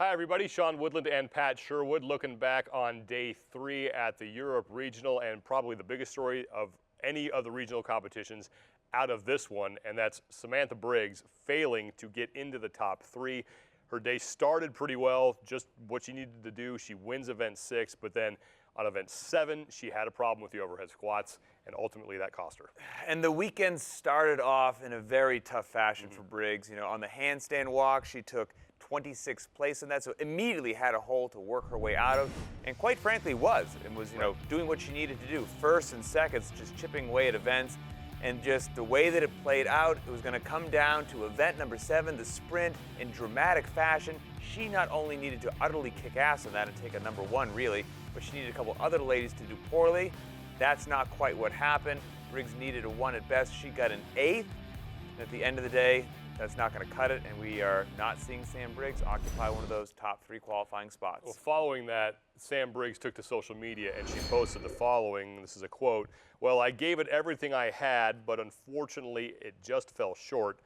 Hi everybody, Sean Woodland and Pat Sherwood looking back on day 3 at the Europe Regional, and probably the biggest story of any of the regional competitions out of this one, and that's Samantha Briggs failing to get into the top 3. Her day started pretty well, just what she needed to do. She wins event 6, but then on event 7, she had a problem with the overhead squats, and ultimately that cost her. And the weekend started off in a very tough fashion for Briggs. You know, on the handstand walk, she took 26th place in that, so immediately had a hole to work her way out of, and quite frankly was doing what she needed to do. First and seconds, just chipping away at events, and just the way that it played out, it was going to come down to event number 7, the sprint, in dramatic fashion. She not only needed to utterly kick ass on that and take a number 1 really, but she needed a couple other ladies to do poorly. That's not quite what happened. Briggs needed a 1 at best. She got an 8th. At the end of the day, that's not going to cut it, and we are not seeing Sam Briggs occupy one of those top 3 qualifying spots. Well, following that, Sam Briggs took to social media and she posted the following. This is a quote. "Well, I gave it everything I had, but unfortunately it just fell short.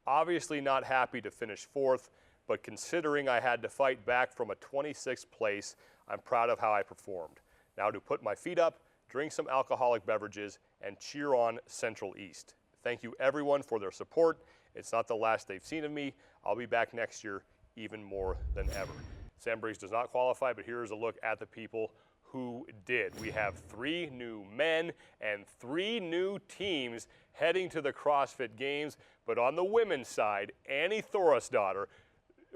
Obviously not happy to finish 4th, but considering I had to fight back from a 26th place, I'm proud of how I performed. Now to put my feet up, drink some alcoholic beverages, and cheer on Central East. Thank you everyone for their support. It's not the last they've seen of me. I'll be back next year even more than ever." Sam Briggs does not qualify, but here's a look at the people who did. We have 3 new men and 3 new teams heading to the CrossFit Games, but on the women's side, Annie Thorisdottir,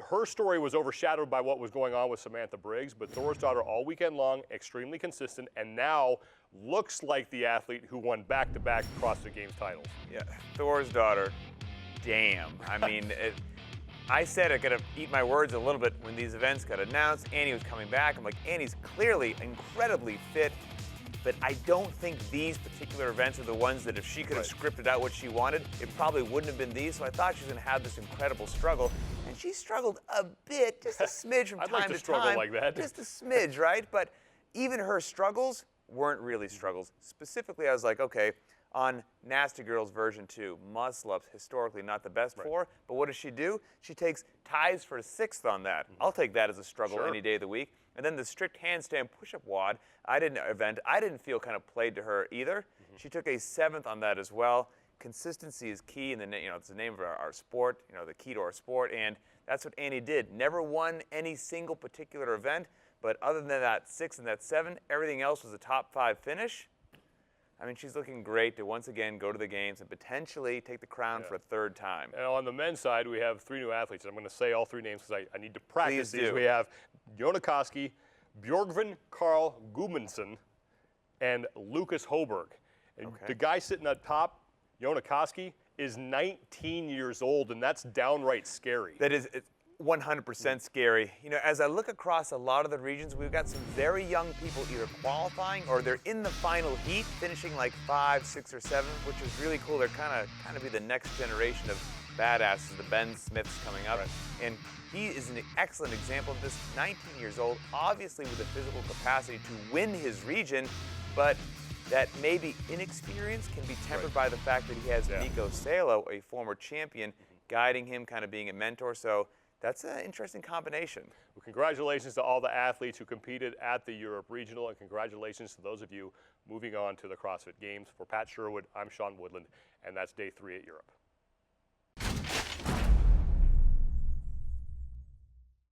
her story was overshadowed by what was going on with Samantha Briggs, but Thorisdottir all weekend long, extremely consistent, and now looks like the athlete who won back-to-back CrossFit Games titles. Yeah, Thorisdottir, damn. I mean, I said I gotta eat my words a little bit when these events got announced. Annie was coming back. I'm like, Annie's clearly incredibly fit, but I don't think these particular events are the ones that if she could have scripted out what she wanted, it probably wouldn't have been these. So I thought she was gonna have this incredible struggle, and she struggled a bit, just a smidge from I'd time like to to struggle time. like that. Just a smidge, right? But even her struggles weren't really struggles. Specifically, I was like, okay, on Nasty Girls version 2, muscle-ups, historically not the best for, but what does she do? She takes ties for a 6th on that. I'll take that as a struggle any day of the week. And then the strict handstand push-up WOD, I didn't feel kind of played to her either. She took a 7th on that as well. Consistency is key, and it's the name of our sport, the key to our sport, and that's what Annie did. Never won any single particular event, but other than that 6 and that 7, everything else was a top 5 finish. I mean, she's looking great to once again go to the games and potentially take the crown for a 3rd time. And on the men's side, we have 3 new athletes. I'm going to say all 3 names because I need to practice Please these. do. We have Jona Koski, Björgvin Karl Gudmundsson, and Lucas Hoberg. And the guy sitting up top, Jona Koski, is 19 years old, and that's downright scary. That is 100% scary. As I look across a lot of the regions, we've got some very young people either qualifying or they're in the final heat, finishing like 5, 6, or 7, which is really cool. They're kind of be the next generation of badasses, the Ben Smiths coming up. And he is an excellent example of this. 19 years old, obviously with the physical capacity to win his region, but that maybe inexperience can be tempered by the fact that he has Nico Salo, a former champion, guiding him, kind of being a mentor. So that's an interesting combination. Well, congratulations to all the athletes who competed at the Europe Regional, and congratulations to those of you moving on to the CrossFit Games. For Pat Sherwood, I'm Sean Woodland, and that's day 3 at Europe.